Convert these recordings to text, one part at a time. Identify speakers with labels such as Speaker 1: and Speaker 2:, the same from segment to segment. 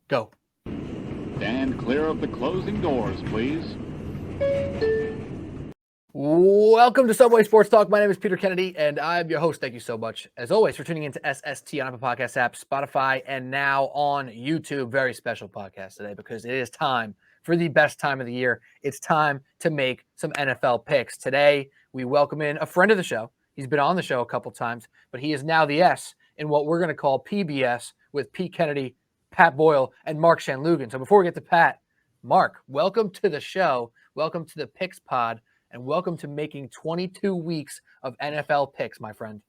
Speaker 1: Go.
Speaker 2: Stand clear of the closing doors, please.
Speaker 1: Welcome to Subway Sports Talk. My name is Peter Kennedy, and I'm your host. Thank you so much, as always, for tuning into SST on Apple Podcast app, Spotify, and now on YouTube. Very special podcast today because it is time for the best time of the year. It's time to make some NFL picks. Today, we welcome in a friend of the show. He's been on the show a couple times, but he is now the S in what we're going to call PBS with Pete Kennedy, Pat Boyle, and Mark Shenloogian. So before we get to Pat, Mark, welcome to the show. Welcome to the Picks Pod. And welcome to making 22 weeks of NFL picks, my friend.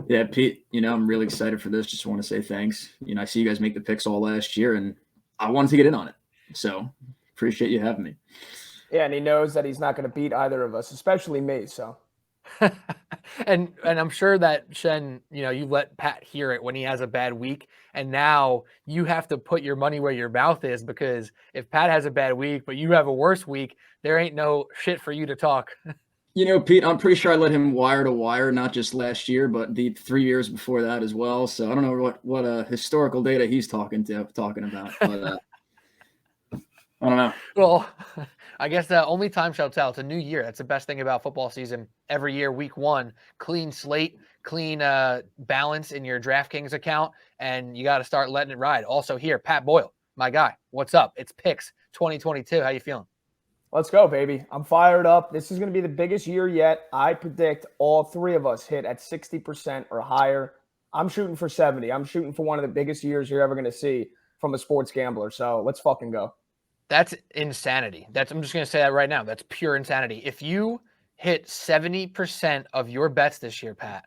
Speaker 3: Yeah, Pete, I'm really excited for this. Just want to say thanks. I see you guys make the picks all last year, and I wanted to get in on it. So appreciate you having me.
Speaker 4: Yeah, and he knows that he's not going to beat either of us, especially me. So,
Speaker 1: and I'm sure that Shen, you let Pat hear it when he has a bad week, and now you have to put your money where your mouth is, because if Pat has a bad week but you have a worse week, there ain't no shit for you to talk.
Speaker 3: Pete, I'm pretty sure I let him wire to wire, not just last year, but the 3 years before that as well. So I don't know what historical data he's talking about, but I don't know.
Speaker 1: Well, I guess the only time shall tell. It's a new year. That's the best thing about football season. Every year, week one, clean slate, clean balance in your DraftKings account, and you got to start letting it ride. Also here, Pat Boyle, my guy. What's up? It's Picks 2022. How you feeling?
Speaker 4: Let's go, baby. I'm fired up. This is going to be the biggest year yet. I predict all three of us hit at 60% or higher. I'm shooting for 70. I'm shooting for one of the biggest years you're ever going to see from a sports gambler. So let's fucking go.
Speaker 1: That's insanity. I'm just going to say that right now. That's pure insanity. If you hit 70% of your bets this year, Pat,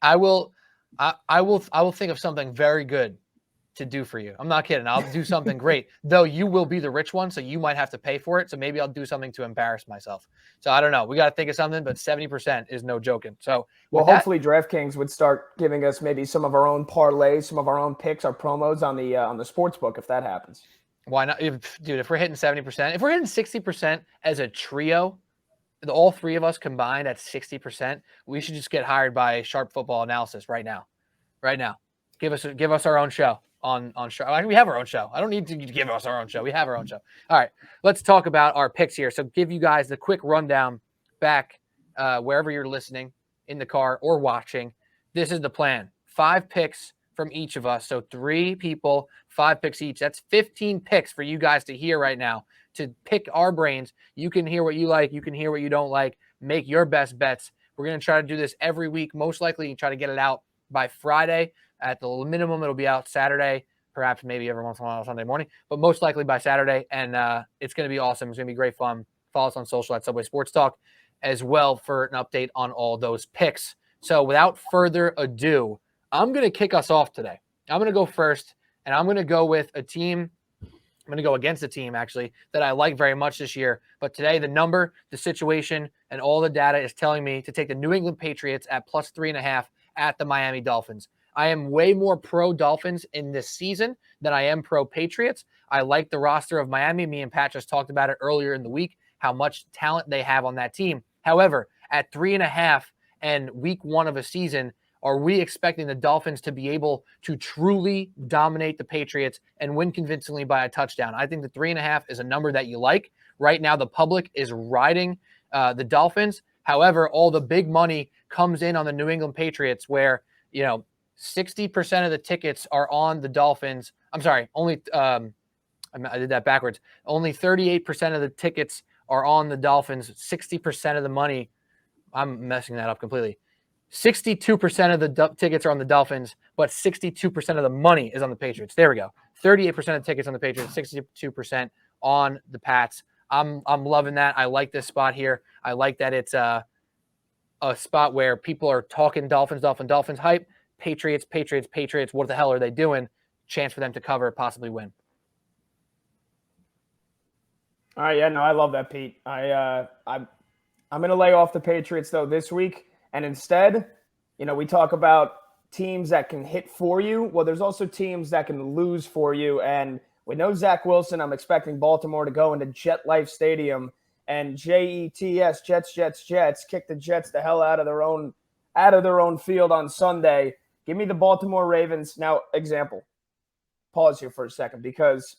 Speaker 1: I will think of something very good to do for you. I'm not kidding. I'll do something great, though you will be the rich one, so you might have to pay for it. So maybe I'll do something to embarrass myself. So I don't know. We got to think of something, but 70% is no joking. So
Speaker 4: hopefully DraftKings would start giving us maybe some of our own parlays, some of our own picks, our promos on the sports book if that happens.
Speaker 1: Why not? If we're hitting 70%, if we're hitting 60% as a trio, all three of us combined at 60%, we should just get hired by Sharp Football Analysis right now. Right now. Give us our own show on show. We have our own show. I don't need to give us our own show. We have our own show. All right. Let's talk about our picks here. So give you guys the quick rundown back wherever you're listening, in the car or watching. This is the plan. 5 picks from each of us. So 3 people, 5 picks each. That's 15 picks for you guys to hear right now, to pick our brains. You can hear what you like. You can hear what you don't like. Make your best bets. We're going to try to do this every week. Most likely try to get it out by Friday. At the minimum, it'll be out Saturday, perhaps maybe every once in a while Sunday morning, but most likely by Saturday. And it's going to be awesome. It's going to be great fun. Follow us on social at Subway Sports Talk as well for an update on all those picks. So without further ado, I'm going to kick us off today. I'm going to go first, and I'm going to go with a team. I'm going to go against a team, actually, that I like very much this year. But today, the number, the situation, and all the data is telling me to take the New England Patriots at plus 3.5 at the Miami Dolphins. I am way more pro-Dolphins in this season than I am pro-Patriots. I like the roster of Miami. Me and Pat just talked about it earlier in the week, how much talent they have on that team. However, at 3.5 and week 1 of a season, are we expecting the Dolphins to be able to truly dominate the Patriots and win convincingly by a touchdown? I think the 3.5 is a number that you like. Right now, the public is riding the Dolphins. However, all the big money comes in on the New England Patriots, where, 60% of the tickets are on the Dolphins. I'm sorry, I did that backwards. Only 38% of the tickets are on the Dolphins. 60% of the money, I'm messing that up completely. 62% of the tickets are on the Dolphins, but 62% of the money is on the Patriots. There we go. 38% of tickets on the Patriots, 62% on the Pats. I'm loving that. I like this spot here. I like that it's a spot where people are talking Dolphins hype. Patriots. What the hell are they doing? Chance for them to cover, possibly win.
Speaker 4: All right, yeah, no, I love that, Pete. I'm going to lay off the Patriots though this week, and instead, we talk about teams that can hit for you. Well, there's also teams that can lose for you, and we know Zach Wilson. I'm expecting Baltimore to go into Jet Life Stadium and Jets, kick the Jets the hell out of their own field on Sunday. Give me the Baltimore Ravens. Now, example. pause here for a second because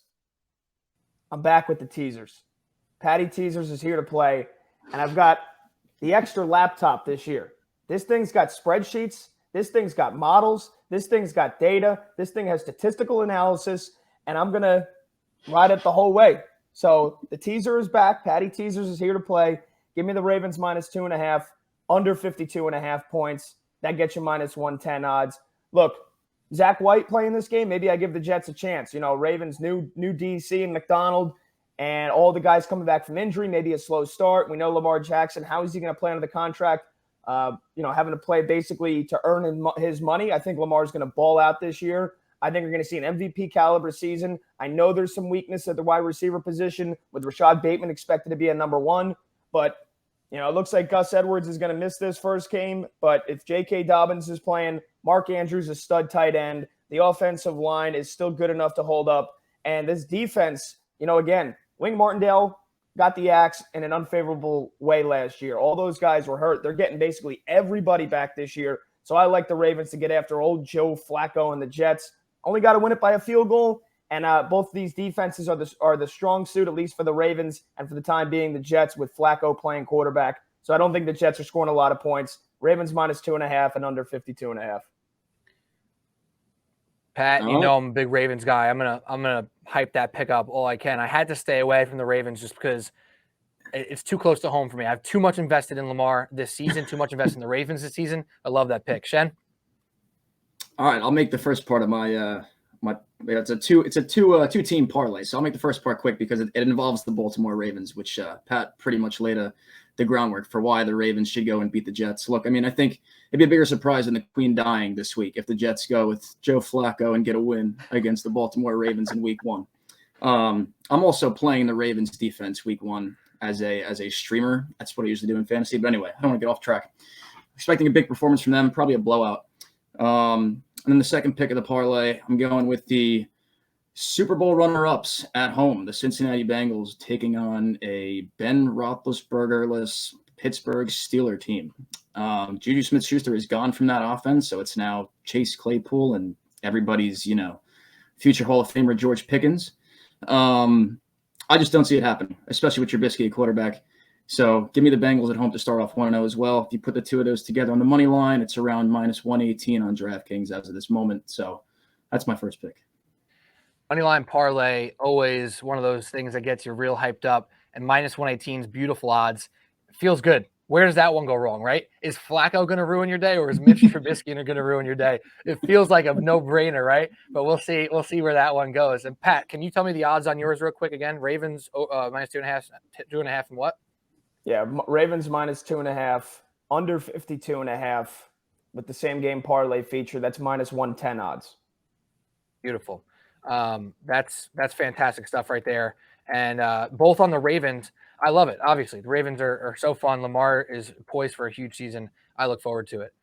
Speaker 4: I'm back with the teasers. Patty Teasers is here to play, and I've got the extra laptop this year. This thing's got spreadsheets. This thing's got models. This thing's got data. This thing has statistical analysis, and I'm going to ride it the whole way. So the teaser is back. Patty Teasers is here to play. Give me the Ravens -2.5, under 52.5 points. That gets you -110 odds. Look, Zach White playing this game, maybe I give the Jets a chance. You know, Ravens new DC and McDonald and all the guys coming back from injury, maybe a slow start. We know Lamar Jackson. How is he going to play under the contract? Having to play basically to earn his money. I think Lamar's going to ball out this year. I think we're going to see an MVP caliber season. I know there's some weakness at the wide receiver position with Rashad Bateman expected to be a number one, but it looks like Gus Edwards is going to miss this first game. But if J.K. Dobbins is playing, Mark Andrews is stud tight end. The offensive line is still good enough to hold up. And this defense, again, Wing Martindale got the axe in an unfavorable way last year. All those guys were hurt. They're getting basically everybody back this year. So I like the Ravens to get after old Joe Flacco and the Jets. Only got to win it by a field goal. And both of these defenses are the strong suit, at least for the Ravens, and for the time being, the Jets with Flacco playing quarterback. So I don't think the Jets are scoring a lot of points. Ravens -2.5 and under 52.5.
Speaker 1: Pat, I'm a big Ravens guy. I'm gonna hype that pick up all I can. I had to stay away from the Ravens just because it's too close to home for me. I have too much invested in Lamar this season, too much invested in the Ravens this season. I love that pick. Shen?
Speaker 3: All right, I'll make the first part of my it's a two team parlay. So I'll make the first part quick because it involves the Baltimore Ravens, which Pat pretty much laid the groundwork for why the Ravens should go and beat the Jets. Look, I mean, I think it'd be a bigger surprise than the Queen dying this week if the Jets go with Joe Flacco and get a win against the Baltimore Ravens in Week 1. I'm also playing the Ravens defense Week 1 as a streamer. That's what I usually do in fantasy. But anyway, I don't want to get off track. Expecting a big performance from them, probably a blowout. And then the second pick of the parlay, I'm going with the Super Bowl runner-ups at home, the Cincinnati Bengals taking on a Ben Roethlisberger-less Pittsburgh Steelers team. Juju Smith-Schuster is gone from that offense, so it's now Chase Claypool and everybody's, future Hall of Famer George Pickens. I just don't see it happen, especially with Trubisky at quarterback. So give me the Bengals at home to start off 1-0 as well. If you put the two of those together on the money line, it's around -118 on DraftKings as of this moment. So that's my first pick.
Speaker 1: Moneyline parlay, always one of those things that gets you real hyped up. And -118 is beautiful odds. It feels good. Where does that one go wrong, right? Is Flacco going to ruin your day, or is Mitch Trubisky going to ruin your day? It feels like a no-brainer, right? But we'll see. We'll see where that one goes. And Pat, can you tell me the odds on yours real quick again? Ravens -2.5, and what?
Speaker 4: Yeah, Ravens -2.5, under 52.5 with the same game parlay feature. That's -110 odds.
Speaker 1: Beautiful. That's fantastic stuff right there. And both on the Ravens, I love it. Obviously, the Ravens are so fun. Lamar is poised for a huge season. I look forward to it.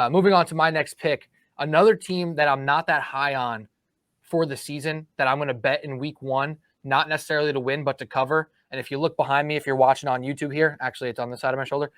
Speaker 1: Moving on to my next pick, another team that I'm not that high on for the season that I'm going to bet in Week 1, not necessarily to win, but to cover. And if you look behind me, if you're watching on YouTube here, actually it's on the side of my shoulder,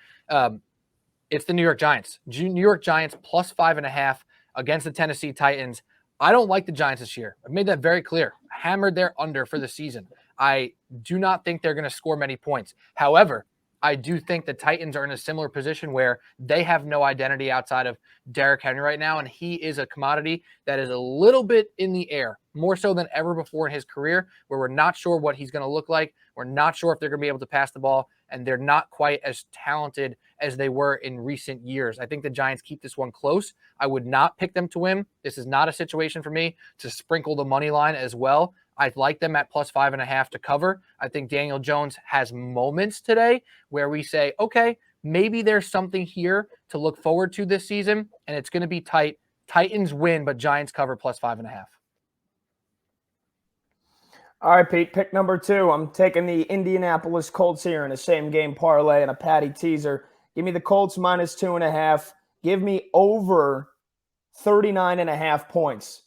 Speaker 1: it's the New York Giants. New York Giants +5.5 against the Tennessee Titans. I don't like the Giants this year. I've made that very clear. Hammered their under for the season. I do not think they're going to score many points. However, I do think the Titans are in a similar position where they have no identity outside of Derrick Henry right now, and he is a commodity that is a little bit in the air, more so than ever before in his career, where we're not sure what he's going to look like. We're not sure if they're going to be able to pass the ball, and they're not quite as talented as they were in recent years. I think the Giants keep this one close. I would not pick them to win. This is not a situation for me to sprinkle the money line as well. I'd like them at +5.5 to cover. I think Daniel Jones has moments today where we say, okay, maybe there's something here to look forward to this season, and it's going to be tight. Titans win, but Giants cover +5.5.
Speaker 4: All right, Pete, pick number 2. I'm taking the Indianapolis Colts here in a same-game parlay and a Patty teaser. Give me the Colts -2.5. Give me over 39.5 points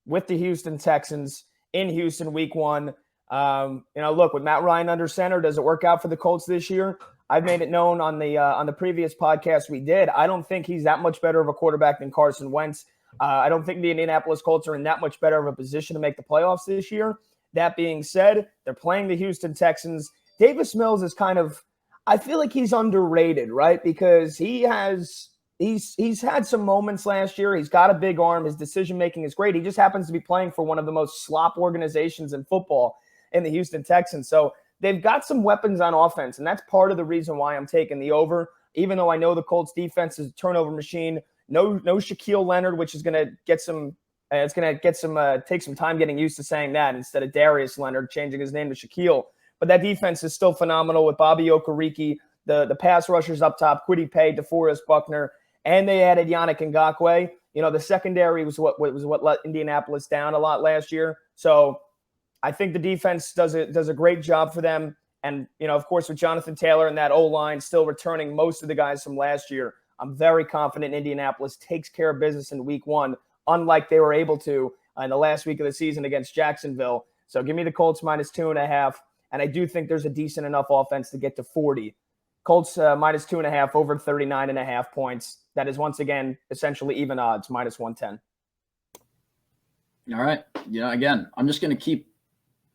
Speaker 4: with the Houston Texans in Houston Week 1. Look, with Matt Ryan under center, does it work out for the Colts this year? I've made it known on the previous podcast we did. I don't think he's that much better of a quarterback than Carson Wentz. I don't think the Indianapolis Colts are in that much better of a position to make the playoffs this year. That being said, they're playing the Houston Texans. Davis Mills is kind of, I feel like he's underrated, right? Because he's had some moments last year. He's got a big arm. His decision-making is great. He just happens to be playing for one of the most slop organizations in football in the Houston Texans. So they've got some weapons on offense, and that's part of the reason why I'm taking the over, even though I know the Colts defense is a turnover machine. No Shaquille Leonard, which is going to get some take some time getting used to saying that instead of Darius Leonard changing his name to Shaquille. But that defense is still phenomenal with Bobby Okereke, the pass rushers up top, Kwity Paye, DeForest Buckner, and they added Yannick Ngakoue. The secondary was what let Indianapolis down a lot last year. So I think the defense does a great job for them. And, of course, with Jonathan Taylor and that O-line still returning most of the guys from last year, I'm very confident Indianapolis takes care of business in week 1, unlike they were able to in the last week of the season against Jacksonville. So give me the Colts -2.5. And I do think there's a decent enough offense to get to 40. Colts -2.5 over 39.5 points. That is, once again, essentially even odds, -110.
Speaker 3: All right. Again, I'm just going to keep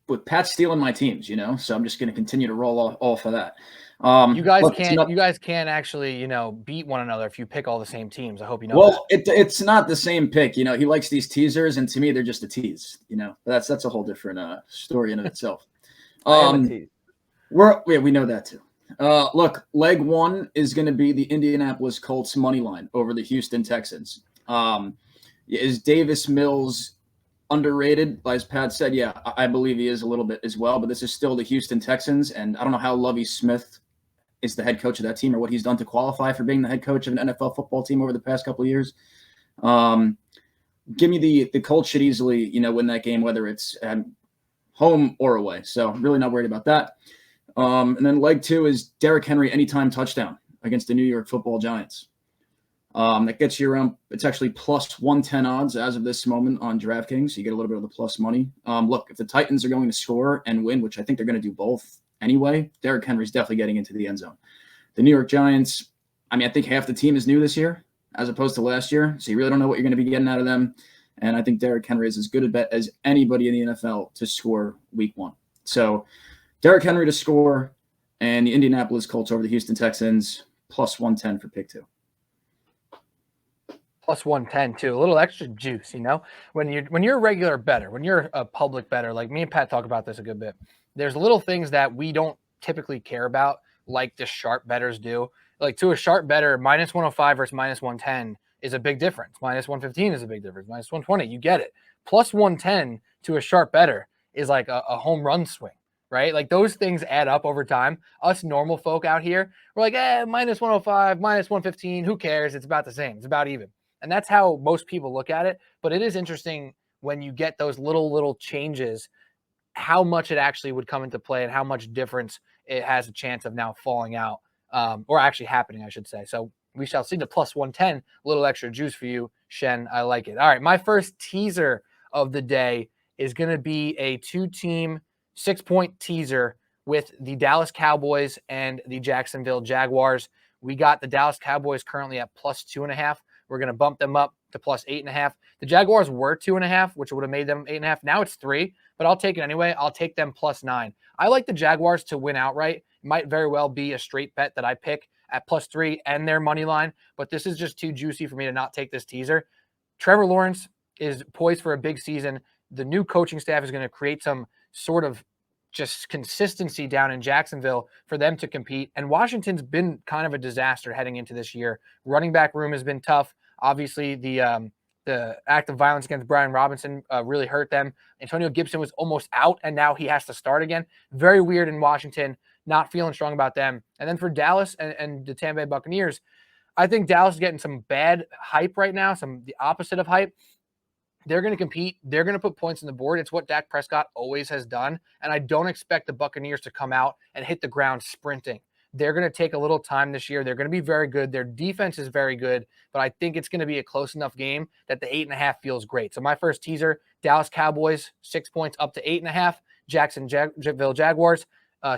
Speaker 3: with Pat stealing my teams, so I'm just going to continue to roll off of that.
Speaker 1: You guys can't actually, beat one another if you pick all the same teams. I hope you know.
Speaker 3: Well, it's not the same pick. He likes these teasers, and to me, they're just a tease. That's a whole different story in of itself. We know that too. Look, leg 1 is going to be the Indianapolis Colts money line over the Houston Texans. Is Davis Mills underrated? As Pat said, yeah, I believe he is a little bit as well, but this is still the Houston Texans, and I don't know how Lovie Smith is the head coach of that team or what he's done to qualify for being the head coach of an NFL football team over the past couple of years. Give me the Colts should easily, win that game, whether it's at home or away. So I'm really not worried about that. And then leg 2 is Derrick Henry anytime touchdown against the New York Football Giants. That gets you around, it's actually +110 odds as of this moment on DraftKings. So you get a little bit of the plus money. Look, if the Titans are going to score and win, which I think they're going to do both anyway, Derrick Henry's definitely getting into the end zone. The New York Giants, I think half the team is new this year as opposed to last year. So you really don't know what you're going to be getting out of them. And I think Derrick Henry is as good a bet as anybody in the NFL to score week 1. So Derrick Henry to score and the Indianapolis Colts over the Houston Texans +110 for pick 2.
Speaker 1: +110 too, a little extra juice, when you're a regular bettor, when you're a public bettor, like me and Pat talk about this a good bit, there's little things that we don't typically care about, like the sharp bettors do. Like to a sharp bettor, -105 versus -110 is a big difference. -115 is a big difference. -120, you get it. +110 to a sharp bettor is like a home run swing, right? Like those things add up over time. Us normal folk out here, we're like, -105, -115, who cares? It's about the same. It's about even. And that's how most people look at it. But it is interesting when you get those little changes, how much it actually would come into play and how much difference it has a chance of now falling out or actually happening, I should say. So we shall see the +110, a little extra juice for you, Shen. I like it. All right, my first teaser of the day is going to be a 2-team 6-point teaser with the Dallas Cowboys and the Jacksonville Jaguars. We got the Dallas Cowboys currently at +2.5. We're going to bump them up to +8.5. The Jaguars were 2.5, which would have made them 8.5. Now it's 3, but I'll take it anyway. I'll take them +9. I like the Jaguars to win outright. It might very well be a straight bet that I pick at +3 and their money line, but this is just too juicy for me to not take this teaser. Trevor Lawrence is poised for a big season. The new coaching staff is going to create some sort of just consistency down in Jacksonville for them to compete. And Washington's been kind of a disaster heading into this year. Running back room has been tough. Obviously, the act of violence against Brian Robinson really hurt them. Antonio Gibson was almost out, and now he has to start again. Very weird in Washington. Not feeling strong about them. And then for Dallas and the Tampa Bay Buccaneers, I think Dallas is getting some bad hype right now, the opposite of hype. They're going to compete. They're going to put points on the board. It's what Dak Prescott always has done. And I don't expect the Buccaneers to come out and hit the ground sprinting. They're going to take a little time this year. They're going to be very good. Their defense is very good, but I think it's going to be a close enough game that the 8.5 feels great. So my first teaser, Dallas Cowboys, 6 points up to 8.5. Jacksonville Jaguars,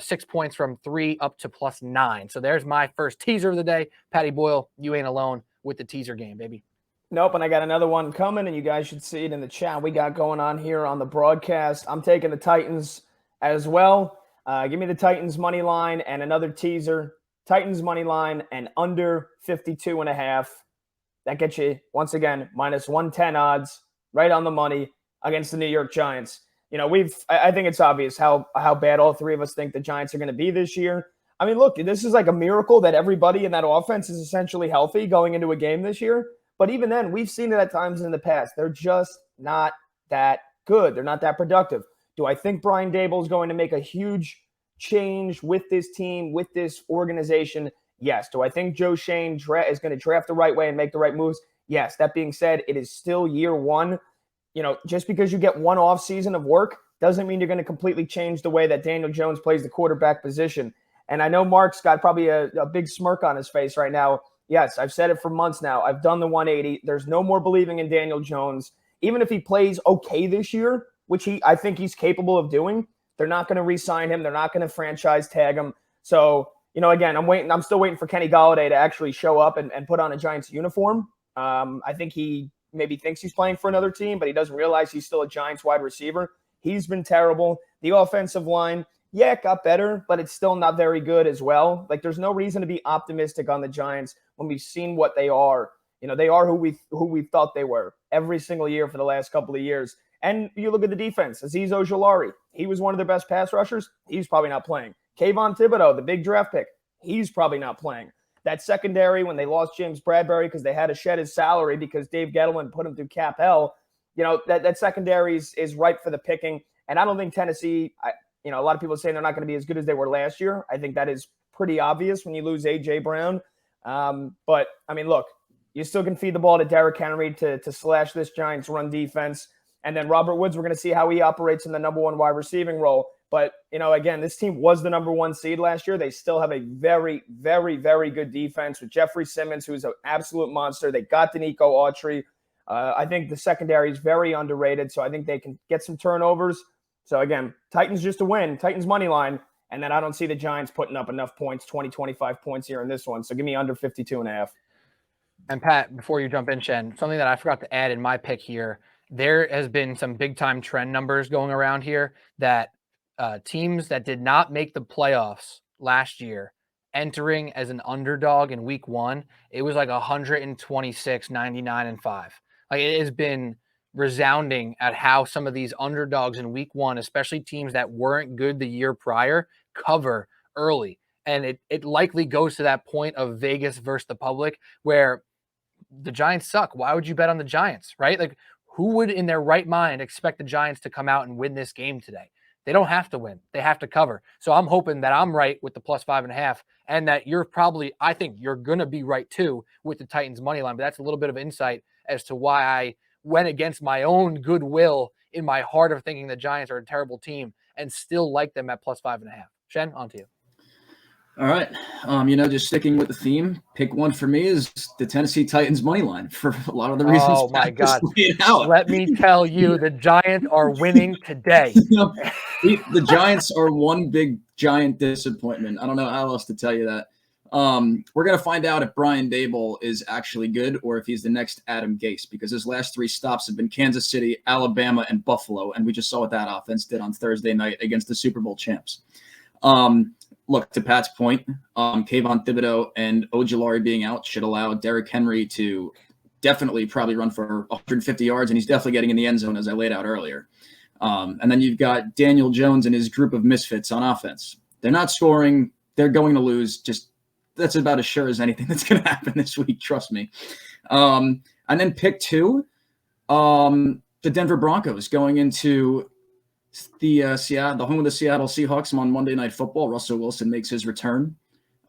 Speaker 1: 6 points from 3 up to +9. So there's my first teaser of the day. Patty Boyle, you ain't alone with the teaser game, baby.
Speaker 4: Nope, and I got another one coming, and you guys should see it in the chat we got going on here on the broadcast. I'm taking the Titans as well. Give me the Titans money line and another teaser. Titans money line and under 52.5. That gets you, once again, minus 110 odds, right on the money against the New York Giants. You know, I think it's obvious how bad all three of us think the Giants are going to be this year. I mean, look, this is like a miracle that everybody in that offense is essentially healthy going into a game this year. But even then, we've seen it at times in the past. They're just not that good. They're not that productive. Do I think Brian Dable is going to make a huge change with this team, with this organization? Yes. Do I think Joe Shane is going to draft the right way and make the right moves? Yes. That being said, it is still year one. You know, just because you get one off season of work doesn't mean you're going to completely change the way that Daniel Jones plays the quarterback position. And I know Mark's got probably a big smirk on his face right now. Yes, I've said it for months now. I've done the 180. There's no more believing in Daniel Jones. Even if he plays okay this year, which I think he's capable of doing, they're not going to re-sign him. They're not going to franchise tag him. So, you know, again, I'm still waiting for Kenny Golladay to actually show up and put on a Giants uniform. I think he maybe thinks he's playing for another team, but he doesn't realize he's still a Giants wide receiver. He's been terrible. The offensive line, yeah, it got better, but it's still not very good as well. Like, there's no reason to be optimistic on the Giants when we've seen what they are. You know, they are who we thought they were every single year for the last couple of years. And you look at the defense, Azeez Ojulari, he was one of their best pass rushers. He's probably not playing. Kayvon Thibodeau, the big draft pick, he's probably not playing. That secondary, when they lost James Bradbury because they had to shed his salary because Dave Gettleman put him through cap hell, you know, that secondary is ripe for the picking. And I don't think Tennessee, you know, a lot of people saying they're not going to be as good as they were last year. I think that is pretty obvious when you lose A.J. Brown. But, I mean, look, you still can feed the ball to Derrick Henry to slash this Giants run defense. And then Robert Woods, we're going to see how he operates in the number one wide receiving role. But, you know, again, this team was the number one seed last year. They still have a very, very, very good defense with Jeffrey Simmons, who's an absolute monster. They got Danico Autry. I think the secondary is very underrated, so I think they can get some turnovers. So, again, Titans just to win, Titans money line, and then I don't see the Giants putting up enough points, 20, 25 points here in this one. So give me under 52.5.
Speaker 1: And Pat, before you jump in, Shen, something that I forgot to add in my pick here, there has been some big-time trend numbers going around here that teams that did not make the playoffs last year entering as an underdog in week one, it was like 126, 99, and 5. Like, it has been resounding at how some of these underdogs in week one, especially teams that weren't good the year prior, cover early. And it likely goes to that point of Vegas versus the public where the Giants suck. Why would you bet on the Giants, right? Like, who would in their right mind expect the Giants to come out and win this game today? They don't have to win. They have to cover. So I'm hoping that I'm right with the plus 5.5 and that you're probably, I think you're going to be right too with the Titans money line. But that's a little bit of insight as to why I went against my own goodwill in my heart of thinking the Giants are a terrible team and still like them at plus 5.5. Shen, on to you.
Speaker 3: All right. You know, just sticking with the theme, pick one for me is the Tennessee Titans money line for a lot of the reasons.
Speaker 1: Oh my God. Let me tell you, the Giants are winning today.
Speaker 3: You know, the Giants are one big giant disappointment. I don't know how else to tell you that. We're going to find out if Brian Dable is actually good or if he's the next Adam Gase, because his last three stops have been Kansas City, Alabama, and Buffalo. And we just saw what that offense did on Thursday night against the Super Bowl champs. Look, to Pat's point, Kayvon Thibodeau and Ojulari being out should allow Derrick Henry to definitely probably run for 150 yards, and he's definitely getting in the end zone, as I laid out earlier. And then you've got Daniel Jones and his group of misfits on offense. They're not scoring. They're going to lose. Just that's about as sure as anything that's going to happen this week, trust me. And then pick two, the Denver Broncos going into the home of the Seattle Seahawks on Monday Night Football. Russell Wilson makes his return.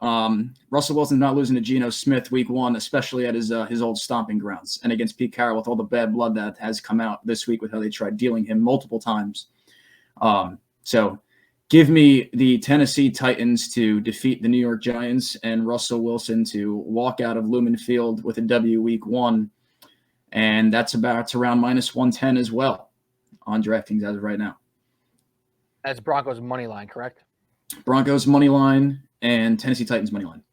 Speaker 3: Russell Wilson's not losing to Geno Smith week one, especially at his old stomping grounds and against Pete Carroll with all the bad blood that has come out this week with how they tried dealing him multiple times. So give me the Tennessee Titans to defeat the New York Giants and Russell Wilson to walk out of Lumen Field with a W week one. And that's around minus 110 as well on DraftKings as of right now.
Speaker 1: That's Broncos money line, correct?
Speaker 3: Broncos money line and Tennessee Titans money line.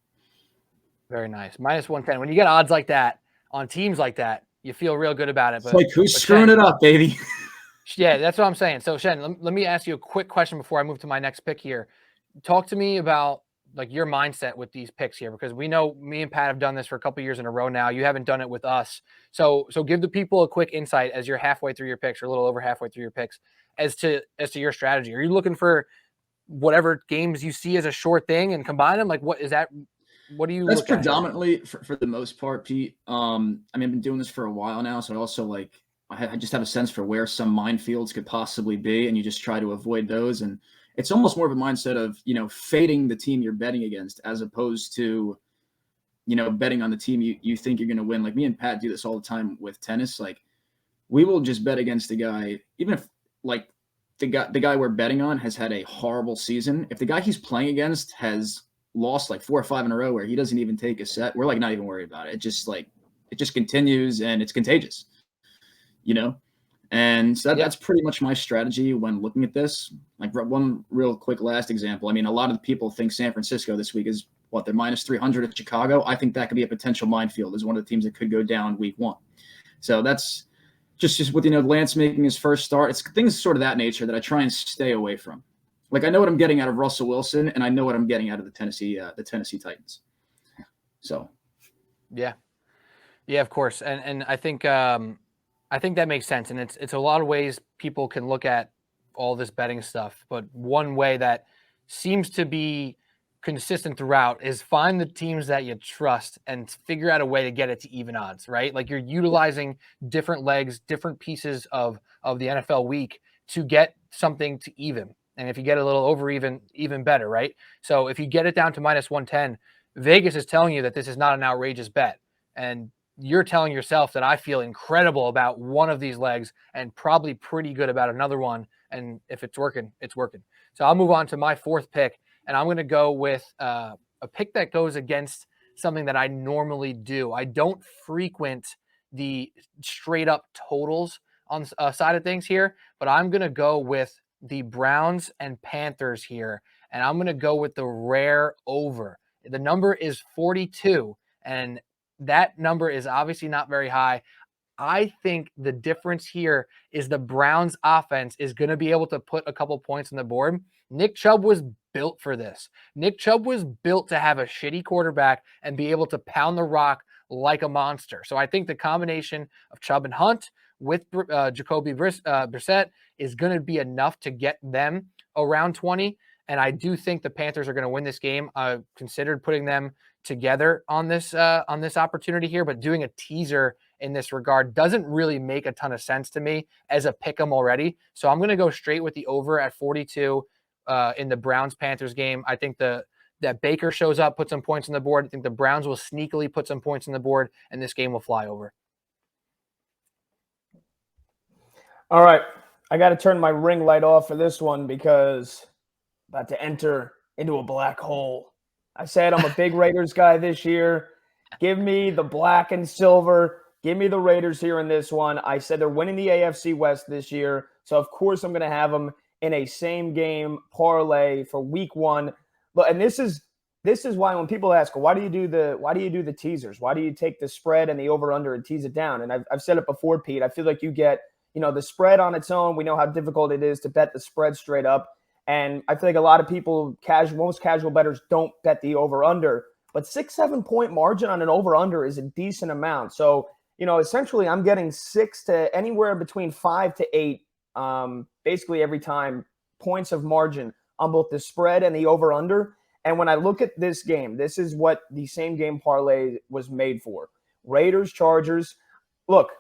Speaker 1: Very nice. Minus 110. When you get odds like that on teams like that, You feel real good about it.
Speaker 3: It's like, who's screwing
Speaker 1: Shen,
Speaker 3: it up, baby?
Speaker 1: Yeah, that's what I'm saying. So Shen, let me ask you a quick question before I move to my next pick here. Talk to me about like your mindset with these picks here, because we know me and Pat have done this for a couple years in a row now. You haven't done it with us. So give the people a quick insight as you're halfway through your picks, or a little over halfway through your picks, as to your strategy. Are you looking for whatever games you see as a short thing and combine them? Like, what is that? What do you
Speaker 3: That's
Speaker 1: look at here?
Speaker 3: predominantly for the most part, Pete. I mean, I've been doing this for a while now, so I also like I just have a sense for where some minefields could possibly be, and you just try to avoid those. And it's almost more of a mindset of, fading the team you're betting against, as opposed to, betting on the team you think you're going to win. Like me and Pat do this all the time with tennis. Like, we will just bet against the guy, even if like the guy we're betting on has had a horrible season. If the guy he's playing against has lost like 4 or 5 in a row where he doesn't even take a set, we're like not even worried about it. It just continues, and it's contagious, And so that's pretty much my strategy when looking at this. Like, one real quick last example. I mean, a lot of people think San Francisco this week is they're minus 300 at Chicago. I think that could be a potential minefield as one of the teams that could go down week 1. So that's just with, Lance making his first start. It's things sort of that nature that I try and stay away from. Like, I know what I'm getting out of Russell Wilson, and I know what I'm getting out of the Tennessee Titans. So,
Speaker 1: yeah, of course, and I think that makes sense, and it's a lot of ways people can look at all this betting stuff. But one way that seems to be consistent throughout is find the teams that you trust and figure out a way to get it to even odds, right? Like, you're utilizing different legs, different pieces of the NFL week to get something to even. And if you get a little over even better, right? So if you get it down to minus 110, Vegas is telling you that this is not an outrageous bet. And you're telling yourself that I feel incredible about one of these legs and probably pretty good about another one. And if it's working, it's working. So I'll move on to my 4th pick, and I'm going to go with a pick that goes against something that I normally do. I don't frequent the straight up totals on side of things here, but I'm going to go with the Browns and Panthers here, and I'm going to go with the rare over. The number is 42, and that number is obviously not very high. I think the difference here is the Browns offense is going to be able to put a couple points on the board. Nick Chubb was built for this. Nick Chubb was built to have a shitty quarterback and be able to pound the rock like a monster. So I think the combination of Chubb and Hunt with Jacoby Brissett is going to be enough to get them around 20. And I do think the Panthers are going to win this game. I considered putting them together on this opportunity here, but doing a teaser in this regard doesn't really make a ton of sense to me as a pick 'em already. So I'm going to go straight with the over at 42 in the Browns-Panthers game. I think that Baker shows up, puts some points on the board. I think the Browns will sneakily put some points on the board, and this game will fly over.
Speaker 4: All right. I got to turn my ring light off for this one because I'm about to enter into a black hole. I said I'm a big Raiders guy this year. Give me the black and silver. Give me the Raiders here in this one. I said they're winning the AFC West this year. So, of course, I'm going to have them in a same-game parlay for week 1. But and this is why when people ask, why do you do the teasers? Why do you take the spread and the over-under and tease it down? And I've said it before, Pete. I feel like you get the spread on its own. We know how difficult it is to bet the spread straight up. And I feel like a lot of people, most casual bettors, don't bet the over-under. But 6-7 point margin on an over-under is a decent amount. So, essentially I'm getting 6 to anywhere between 5 to 8, basically every time, points of margin on both the spread and the over-under. And when I look at this game, this is what the same game parlay was made for. Raiders, Chargers. Look,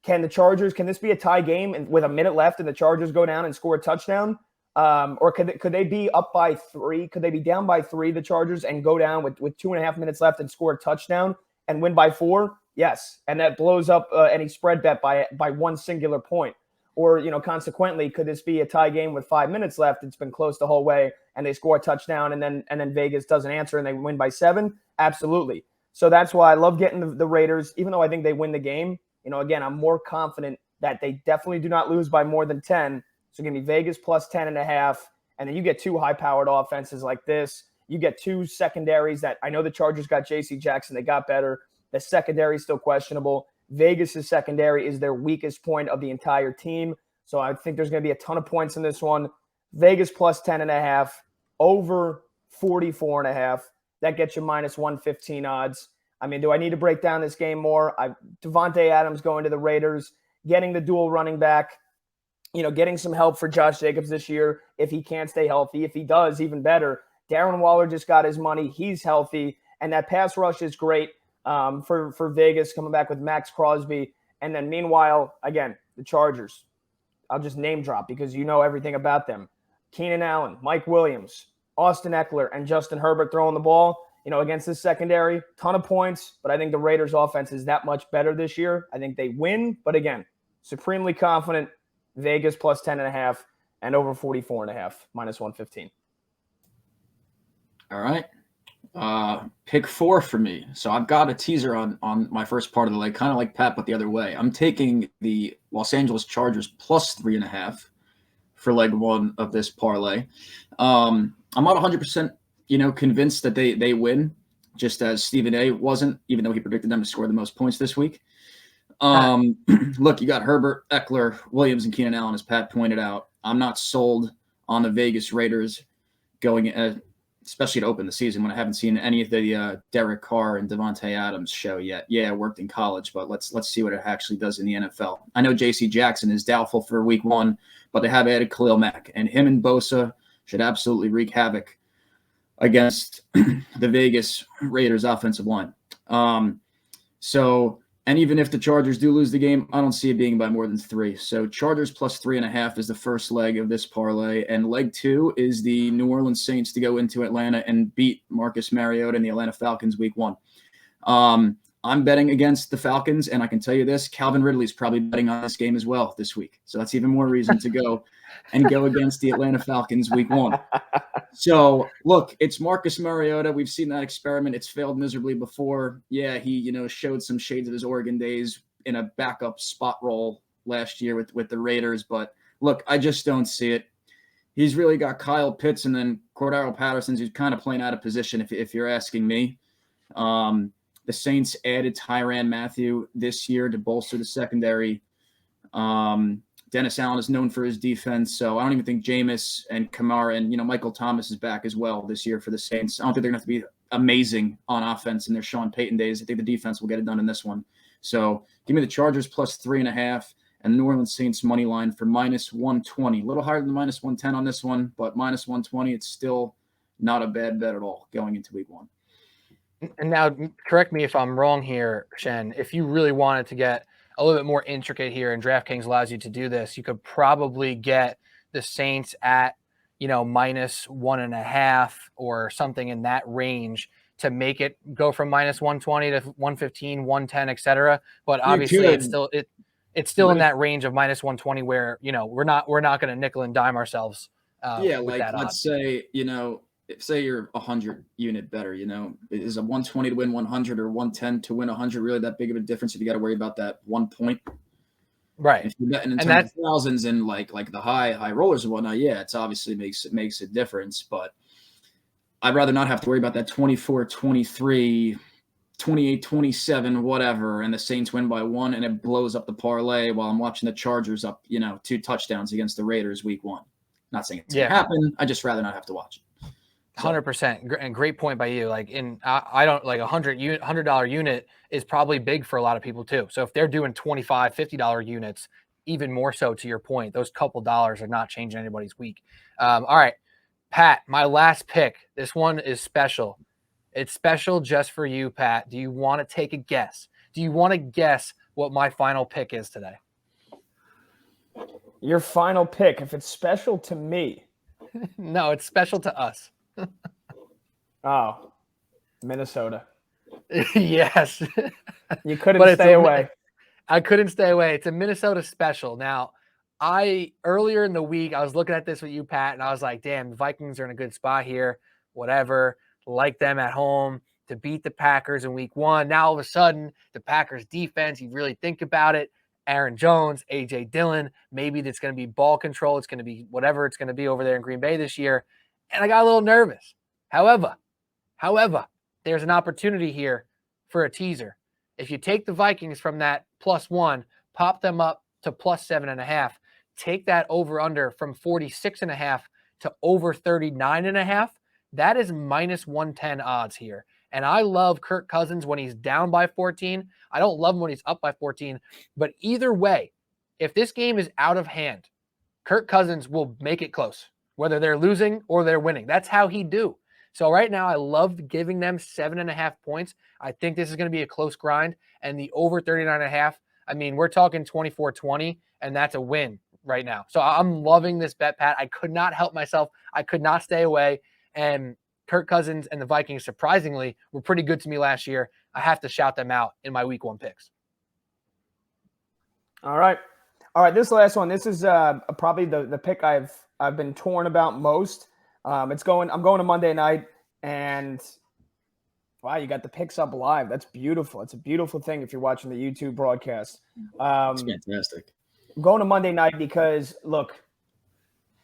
Speaker 4: can this be a tie game with a minute left and the Chargers go down and score a touchdown? Or could they be up by 3? Could they be down by 3, the Chargers, and go down with 2.5 minutes left and score a touchdown and win by 4? Yes. And that blows up any spread bet by one singular point. Or, consequently, could this be a tie game with 5 minutes left? It's been close the whole way and they score a touchdown and then Vegas doesn't answer and they win by 7? Absolutely. So that's why I love getting the Raiders, even though I think they win the game. Again, I'm more confident that they definitely do not lose by more than 10. So give me Vegas plus 10.5. And then you get 2 high-powered offenses like this. You get 2 secondaries that I know the Chargers got J.C. Jackson. They got better. The secondary is still questionable. Vegas' secondary is their weakest point of the entire team. So I think there's going to be a ton of points in this one. Vegas plus 10.5, over 44.5. That gets you minus 115 odds. I mean, do I need to break down this game more? Devontae Adams going to the Raiders, getting the dual running back, getting some help for Josh Jacobs this year if he can't stay healthy. If he does, even better. Darren Waller just got his money. He's healthy. And that pass rush is great for Vegas, coming back with Max Crosby. And then meanwhile, again, the Chargers. I'll just name drop because you know everything about them. Keenan Allen, Mike Williams, Austin Eckler, and Justin Herbert throwing the ball, against this secondary. Ton of points, but I think the Raiders' offense is that much better this year. I think they win, but again, supremely confident. Vegas plus 10.5 and over 44.5, minus 115.
Speaker 3: All right. Pick 4 for me. So I've got a teaser on my first part of the leg, kind of like Pat, but the other way. I'm taking the Los Angeles Chargers plus 3.5 for leg 1 of this parlay. I'm not 100%, convinced that they win, just as Stephen A wasn't, even though he predicted them to score the most points this week. Look, you got Herbert, Eckler, Williams, and Keenan Allen, as Pat pointed out. I'm not sold on the Vegas Raiders going, especially to open the season, when I haven't seen any of the Derek Carr and Devontae Adams show yet. Yeah, I worked in college, but let's see what it actually does in the NFL. I know J.C. Jackson is doubtful for week 1, but they have added Khalil Mack, and him and Bosa should absolutely wreak havoc against the Vegas Raiders offensive line. And even if the Chargers do lose the game, I don't see it being by more than 3. So Chargers plus 3.5 is the first leg of this parlay. And leg 2 is the New Orleans Saints to go into Atlanta and beat Marcus Mariota and the Atlanta Falcons week 1. I'm betting against the Falcons, and I can tell you this, Calvin Ridley's probably betting on this game as well this week. So that's even more reason to go against the Atlanta Falcons week 1. So, look, it's Marcus Mariota. We've seen that experiment. It's failed miserably before. Yeah, he, showed some shades of his Oregon days in a backup spot role last year with the Raiders. But, look, I just don't see it. He's really got Kyle Pitts and then Cordero Patterson's who's kind of playing out of position, if you're asking me. The Saints added Tyrann Mathieu this year to bolster the secondary. Dennis Allen is known for his defense, so I don't even think Jameis and Kamara and, Michael Thomas is back as well this year for the Saints. I don't think they're going to have to be amazing on offense in their Sean Payton days. I think the defense will get it done in this one. So give me the Chargers plus 3.5 and the New Orleans Saints money line for minus 120. A little higher than minus 110 on this one, but minus 120, it's still not a bad bet at all going into week 1.
Speaker 1: And now, correct me if I'm wrong here, Shen. If you really wanted to get a little bit more intricate here, and DraftKings allows you to do this, you could probably get the Saints at, minus 1.5 or something in that range to make it go from minus 120 to 115, 110, etc. But obviously, it's still in that range of minus 120 where we're not going to nickel and dime ourselves.
Speaker 3: Let's say say you're 100 unit better, is a 120 to win 100 or 110 to win 100 really that big of a difference if you got to worry about that 1 point?
Speaker 1: Right.
Speaker 3: If you're betting in terms of thousands and like the high rollers and whatnot, yeah, it's obviously makes a difference. But I'd rather not have to worry about that 24, 23, 28, 27, whatever, and the Saints win by 1 and it blows up the parlay while I'm watching the Chargers up, 2 touchdowns against the Raiders week 1. Not saying it's going to happen. I'd just rather not have to watch it.
Speaker 1: 100%. And great point by you. Like I don't like $100 unit is probably big for a lot of people too. So if they're doing $25, $50 units, even more so to your point, those couple dollars are not changing anybody's week. All right, Pat, my last pick. This one is special. It's special just for you, Pat. Do you want to take a guess? Do you want to guess what my final pick is today?
Speaker 4: Your final pick, if it's special to me.
Speaker 1: No, it's special to us.
Speaker 4: Oh, Minnesota.
Speaker 1: Yes.
Speaker 4: You couldn't stay away.
Speaker 1: I couldn't stay away. It's a Minnesota special. Now, earlier in the week, I was looking at this with you, Pat, and I was like, damn, the Vikings are in a good spot here. Whatever. Like them at home to beat the Packers in week 1. Now, all of a sudden, the Packers defense, you really think about it, Aaron Jones, A.J. Dillon, maybe it's going to be ball control. It's going to be whatever it's going to be over there in Green Bay this year. And I got a little nervous. However, there's an opportunity here for a teaser. If you take the Vikings from that +1, pop them up to +7.5, take that over under from 46.5 to over 39.5, that is -110 odds here. And I love Kirk Cousins when he's down by 14. I don't love him when he's up by 14. But either way, if this game is out of hand, Kirk Cousins will make it close, whether they're losing or they're winning. That's how he do. So right now, I love giving them 7.5 points. I think this is going to be a close grind. And the over 39.5, I mean, we're talking 24-20, and that's a win right now. So I'm loving this bet, Pat. I could not help myself. I could not stay away. And Kirk Cousins and the Vikings, surprisingly, were pretty good to me last year. I have to shout them out in my week 1 picks.
Speaker 4: All right. This last one. This is probably the pick I've been torn about most. I'm going to Monday night, and wow, you got the picks up live. That's beautiful. It's a beautiful thing if you're watching the YouTube broadcast.
Speaker 3: It's fantastic.
Speaker 4: I'm going to Monday night because, look,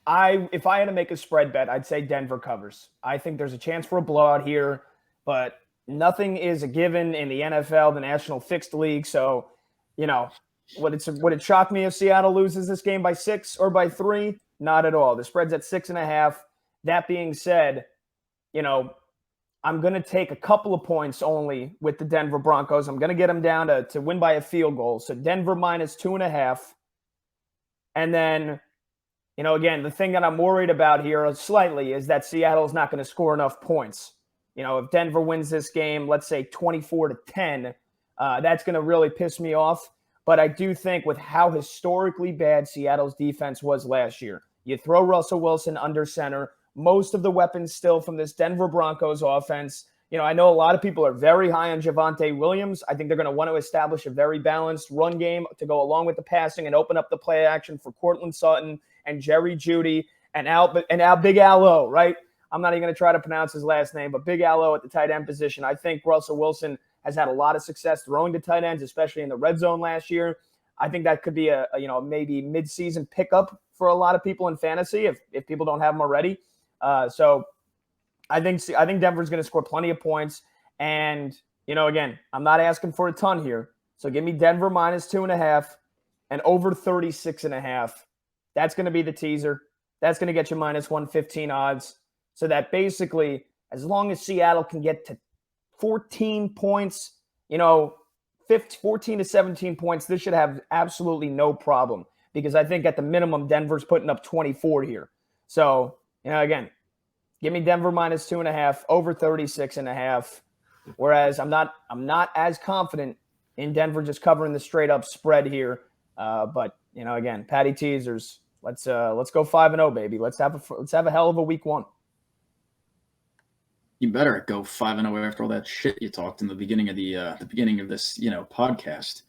Speaker 4: if I had to make a spread bet, I'd say Denver covers. I think there's a chance for a blowout here, but nothing is a given in the NFL, the National Fixed League. So, would it shock me if Seattle loses this game by 6 or by 3? Not at all. The spread's at 6.5. That being said, I'm going to take a couple of points only with the Denver Broncos. I'm going to get them down to win by a field goal. So Denver -2.5. And then, again, the thing that I'm worried about here slightly is that Seattle's not going to score enough points. If Denver wins this game, let's say 24-10, that's going to really piss me off. But I do think with how historically bad Seattle's defense was last year, you throw Russell Wilson under center, most of the weapons still from this Denver Broncos offense. I know a lot of people are very high on Javonte Williams. I think they're going to want to establish a very balanced run game to go along with the passing and open up the play action for Cortland Sutton and Jerry Jeudy and Big Al-O, right? I'm not even going to try to pronounce his last name, but Big Al-O at the tight end position. I think Russell Wilson has had a lot of success throwing to tight ends, especially in the red zone last year. I think that could be a maybe mid-season pickup for a lot of people in fantasy if people don't have them already. So I think Denver's going to score plenty of points. And, again, I'm not asking for a ton here. So give me Denver -2.5 and over 36.5. That's going to be the teaser. That's going to get you -115 odds. So that basically, as long as Seattle can get to 14 points, 14 to 17 points, this should have absolutely no problem. Because I think at the minimum, Denver's putting up 24 here. So, again, give me Denver -2.5, over 36.5. Whereas I'm not as confident in Denver just covering the straight up spread here. But again, Patty teasers. Let's go 5-0, baby. Let's have a hell of a week 1.
Speaker 3: You better go 5-0 after all that shit you talked in the beginning of this podcast.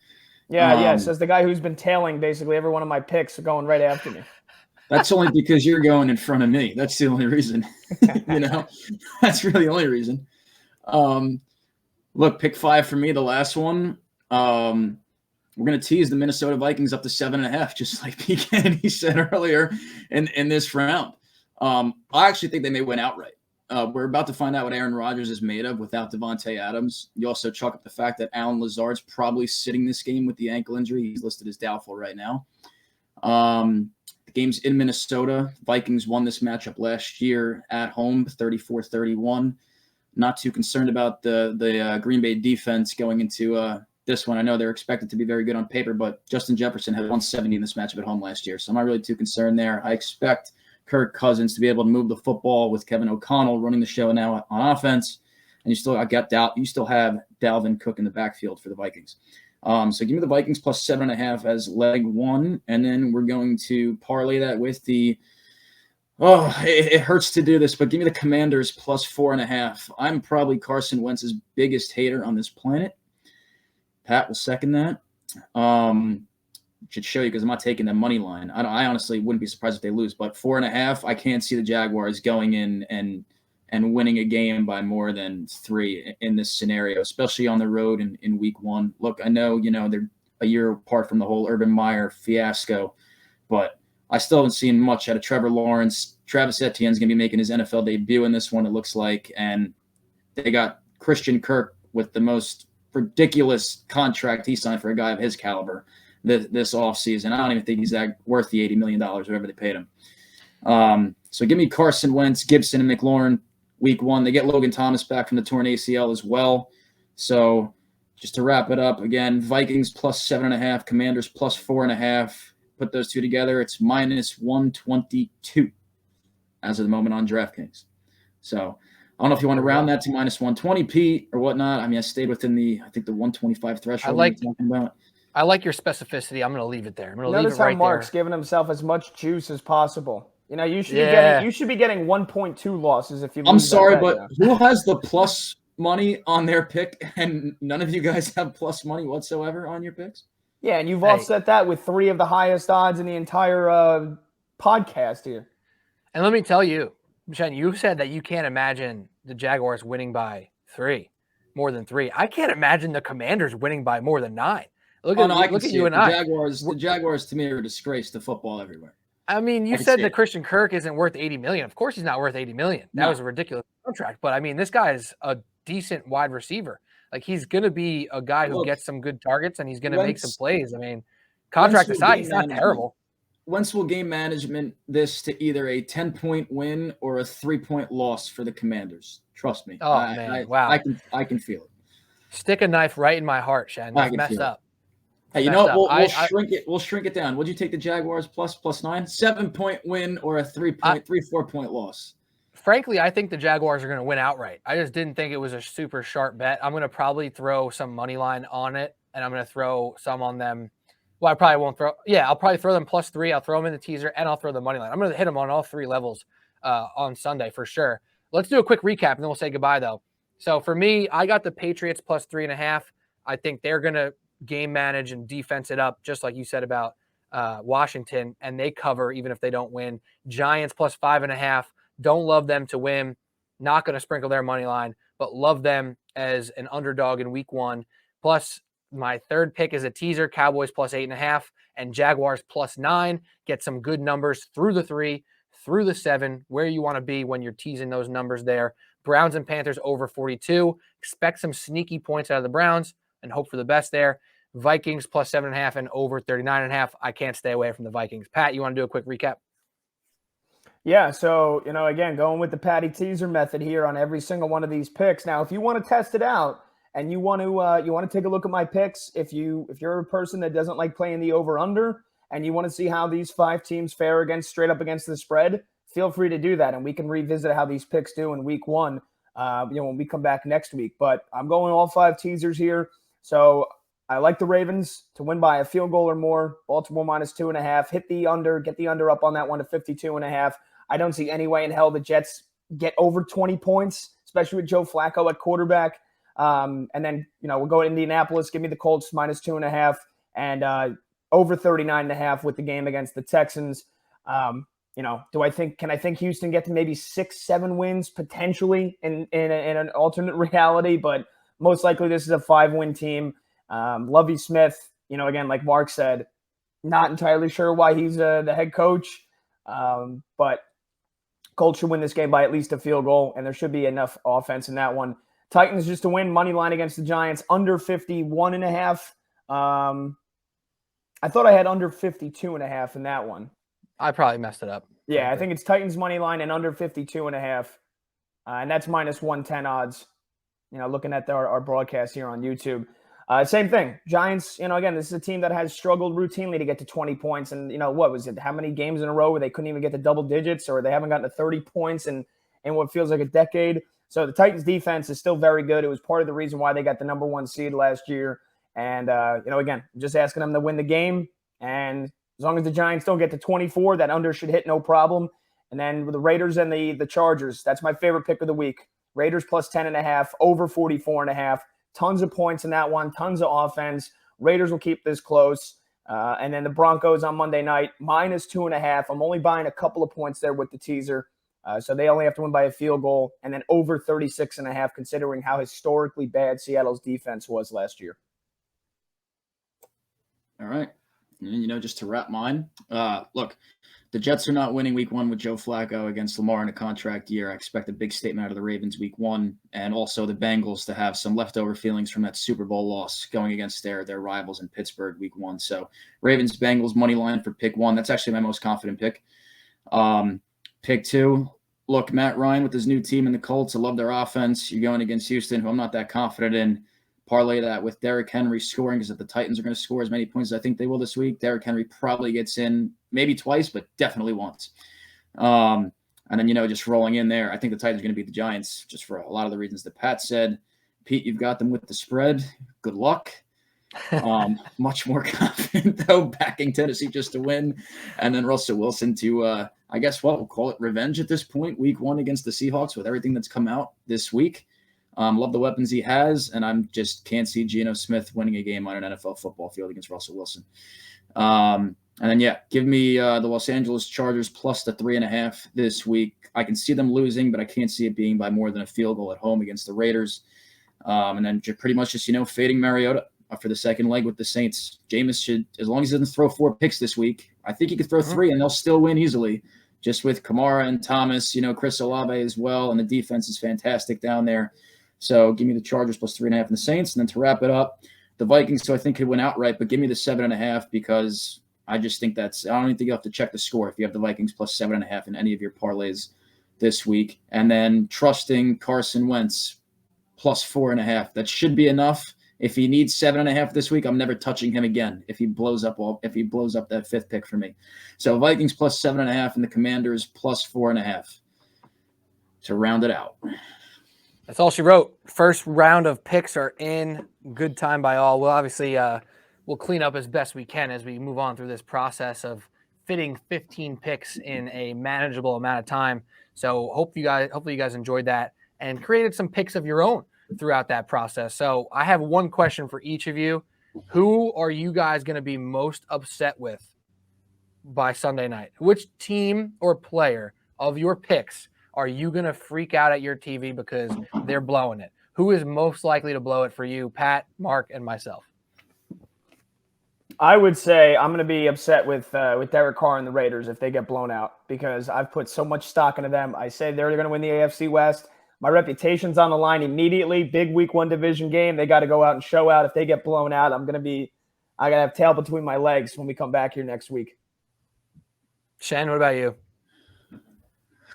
Speaker 4: Yeah, says the guy who's been tailing basically every one of my picks going right after me.
Speaker 3: That's only because you're going in front of me. That's the only reason. That's really the only reason. Look, pick 5 for me, the last one. We're going to tease the Minnesota Vikings up to 7.5, just like P. Kennedy said earlier in this round. I actually think they may win outright. We're about to find out what Aaron Rodgers is made of without Devontae Adams. You also chalk up the fact that Alan Lazard's probably sitting this game with the ankle injury. He's listed as doubtful right now. The game's in Minnesota. Vikings won this matchup last year at home, 34-31. Not too concerned about the Green Bay defense going into this one. I know they're expected to be very good on paper, but Justin Jefferson had 170 in this matchup at home last year, so I'm not really too concerned there. I expect Kirk Cousins to be able to move the football with Kevin O'Connell running the show now on offense, and you still have Dalvin Cook in the backfield for the Vikings. So give me the Vikings plus 7.5 as leg 1, and then we're going to parlay that with the it hurts to do this, but give me the Commanders plus 4.5. I'm probably Carson Wentz's biggest hater on this planet. Pat will second that. Should show you because I'm not taking the money line. I honestly wouldn't be surprised if they lose, but 4.5, I can't see the Jaguars going in and winning a game by more than 3 in this scenario, especially on the road in week 1. Look, I know, they're a year apart from the whole Urban Meyer fiasco, but I still haven't seen much out of Trevor Lawrence. Travis Etienne's going to be making his NFL debut in this one, it looks like, and they got Christian Kirk with the most ridiculous contract he signed for a guy of his caliber this offseason. I don't even think he's that worth the $80 million, whatever they paid him. So give me Carson Wentz, Gibson, and McLaurin week 1. They get Logan Thomas back from the torn ACL as well. So just to wrap it up, again, Vikings plus 7.5, Commanders plus 4.5. Put those two together, it's minus 122 as of the moment on DraftKings. So I don't know if you want to round that to minus 120, Pete, or whatnot. I mean, I stayed within the 125 threshold we're talking about.
Speaker 1: I like your specificity. I'm going to leave it there. I'm going to leave it right there.
Speaker 4: Notice how Mark's giving himself as much juice as possible. You know, you should be getting 1.2 losses if you lose.
Speaker 3: I'm sorry,
Speaker 4: that bet,
Speaker 3: but who has the plus money on their pick, and none of you guys have plus money whatsoever on your picks?
Speaker 4: Yeah, and you've offset that with 3 of the highest odds in the entire podcast here.
Speaker 1: And let me tell you, Shen, you said that you can't imagine the Jaguars winning by 3, more than 3. I can't imagine the Commanders winning by more than 9. Look at you and I.
Speaker 3: The Jaguars to me are a disgrace to football everywhere.
Speaker 1: I mean, you said that Christian Kirk isn't worth $80 million. Of course he's not worth $80 million. That was a ridiculous contract. But I mean, this guy is a decent wide receiver. Like, he's going to be a guy who gets some good targets, and he's going to make some plays. I mean, contract aside, he's not terrible.
Speaker 3: Wentz will game management this to either a 10-point win or a 3-point loss for the Commanders. Trust me.
Speaker 1: Oh, man. Wow.
Speaker 3: I can feel it.
Speaker 1: Stick a knife right in my heart, Shen. That's messed up.
Speaker 3: Hey, you know what? We'll shrink it down. Would you take the Jaguars plus 9? 7-point win or a 4-point loss?
Speaker 1: Frankly, I think the Jaguars are going to win outright. I just didn't think it was a super sharp bet. I'm going to probably throw some money line on it, and I'm going to throw some on them. Well, I probably won't throw. Yeah, I'll probably throw them plus 3. I'll throw them in the teaser, and I'll throw the money line. I'm going to hit them on all 3 levels on Sunday for sure. Let's do a quick recap, and then we'll say goodbye, though. So for me, I got the Patriots plus 3.5. I think they're going to game manage and defense it up, just like you said about Washington, and they cover even if they don't win. Giants plus 5.5. Don't love them to win. Not going to sprinkle their money line, but love them as an underdog in week 1. Plus, my third pick is a teaser, Cowboys plus 8.5 and Jaguars plus 9. Get some good numbers through the 3, through the 7, where you want to be when you're teasing those numbers there. Browns and Panthers over 42. Expect some sneaky points out of the Browns and hope for the best there. Vikings plus 7.5 and over 39.5. I can't stay away from the Vikings. Pat, you want to do a quick recap?
Speaker 4: Yeah, so, again, going with the Patty teaser method here on every single one of these picks. Now, if you want to test it out and you want to take a look at my picks, if you're a person that doesn't like playing the over-under and you want to see how these 5 teams fare straight up against the spread, feel free to do that, and we can revisit how these picks do in week 1, when we come back next week. But I'm going all 5 teasers here. So I like the Ravens to win by a field goal or more. Baltimore minus 2.5. Hit the under, get the under up on that one to 52.5. I don't see any way in hell the Jets get over 20 points, especially with Joe Flacco at quarterback. And then, we'll go to Indianapolis. Give me the Colts minus 2.5 and over 39.5 with the game against the Texans. Can I think Houston get to maybe 6-7 wins potentially in an alternate reality? But most likely this is a 5-win team. Lovie Smith, again, like Mark said, not entirely sure why he's the head coach. But Colts should win this game by at least a field goal, and there should be enough offense in that one. Titans just to win, money line against the Giants, under 51.5. I thought I had under 52.5 in that one.
Speaker 1: I probably messed it up.
Speaker 4: Yeah, I think it's Titans money line and under 52.5. And that's minus 110 odds, looking at our broadcast here on YouTube. Same thing. Giants, again, this is a team that has struggled routinely to get to 20 points. And, what was it? How many games in a row where they couldn't even get to double digits, or they haven't gotten to 30 points in what feels like a decade? So the Titans defense is still very good. It was part of the reason why they got the number 1 seed last year. And, again, I'm just asking them to win the game. And as long as the Giants don't get to 24, that under should hit no problem. And then with the Raiders and the Chargers, that's my favorite pick of the week. Raiders plus 10.5, over 44.5. Tons of points in that one, tons of offense. Raiders will keep this close. And then the Broncos on Monday night, minus 2.5. I'm only buying a couple of points there with the teaser. So they only have to win by a field goal, and then over 36.5, considering how historically bad Seattle's defense was last year.
Speaker 3: All right. And, just to wrap mine, look, the Jets are not winning week 1 with Joe Flacco against Lamar in a contract year. I expect a big statement out of the Ravens week 1, and also the Bengals to have some leftover feelings from that Super Bowl loss going against their rivals in Pittsburgh week 1. So Ravens, Bengals, money line for pick 1. That's actually my most confident pick. Pick 2, look, Matt Ryan with his new team in the Colts. I love their offense. You're going against Houston, who I'm not that confident in. Parlay that with Derrick Henry scoring, because if the Titans are going to score as many points as I think they will this week, Derrick Henry probably gets in maybe twice, but definitely once. And then, just rolling in there, I think the Titans are going to beat the Giants just for a lot of the reasons that Pat said. Pete, you've got them with the spread. Good luck. Much more confident, though, backing Tennessee just to win. And then Russell Wilson to, I guess, we'll call it revenge at this point, week 1 against the Seahawks with everything that's come out this week. Love the weapons he has, and I'm just can't see Geno Smith winning a game on an NFL football field against Russell Wilson. And then, give me the Los Angeles Chargers plus the 3.5 this week. I can see them losing, but I can't see it being by more than a field goal at home against the Raiders. And then pretty much just, fading Mariota for the second leg with the Saints. Jameis should, as long as he doesn't throw 4 picks this week, I think he could throw 3 and they'll still win easily. Just with Kamara and Thomas, Chris Olave as well, and the defense is fantastic down there. So give me the Chargers plus 3.5 and the Saints. And then to wrap it up, the Vikings, so I think could win outright, but give me the 7.5 because I just think I don't even think you have to check the score if you have the Vikings plus 7.5 in any of your parlays this week. And then trusting Carson Wentz plus 4.5. That should be enough. If he needs 7.5 this week, I'm never touching him again if he blows up that 5th pick for me. So Vikings plus 7.5 and the Commanders plus 4.5 to round it out.
Speaker 1: That's all she wrote. First round of picks are in. Good time by all. We'll obviously we'll clean up as best we can as we move on through this process of fitting 15 picks in a manageable amount of time. So hopefully you guys enjoyed that and created some picks of your own throughout that process. So I have one question for each of you. Who are you guys going to be most upset with by Sunday night? Which team or player of your picks are you going to freak out at your TV because they're blowing it? Who is most likely to blow it for you, Pat, Mark, and myself?
Speaker 4: I would say I'm going to be upset with Derek Carr and the Raiders if they get blown out because I've put so much stock into them. I say they're going to win the AFC West. My reputation's on the line immediately. Big week 1 division game. They got to go out and show out. If they get blown out, I got to have tail between my legs when we come back here next week.
Speaker 1: Shen, what about you?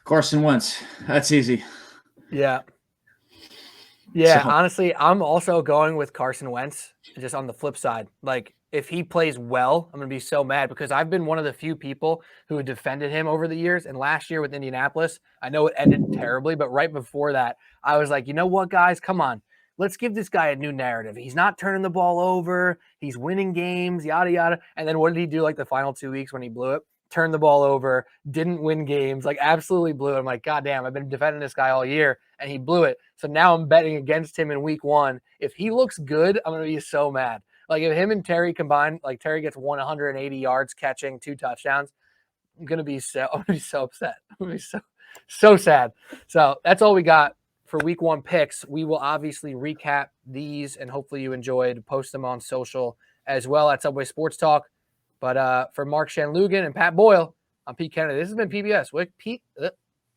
Speaker 3: Carson Wentz. That's easy.
Speaker 1: Yeah.
Speaker 3: So-
Speaker 1: Honestly, I'm also going with Carson Wentz, just on the flip side. Like, if he plays well, I'm going to be so mad because I've been one of the few people who have defended him over the years. And last year with Indianapolis, I know it ended terribly, but right before that, I was like, you know what, guys, come on. Let's give this guy a new narrative. He's not turning the ball over. He's winning games, yada, yada. And then what did he do like the final 2 weeks when he blew it? Turned the ball over, didn't win games, like absolutely blew it. I'm like, God damn, I've been defending this guy all year and he blew it. So now I'm betting against him in week 1. If he looks good, I'm going to be so mad. Like if him and Terry combine, like Terry gets 180 yards catching 2 touchdowns, I'm going to be so upset. I'm going to be so sad. So that's all we got for week 1 picks. We will obviously recap these and hopefully you enjoyed. Post them on social as well at Subway Sports Talk. But for Mark Shenloogian and Pat Boyle, I'm Pete Kennedy. This has been PBS.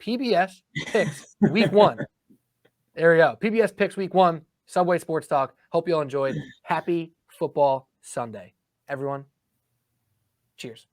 Speaker 1: PBS Picks Week 1. There we go. PBS Picks Week 1, Subway Sports Talk. Hope you all enjoyed. Happy Football Sunday. Everyone, cheers.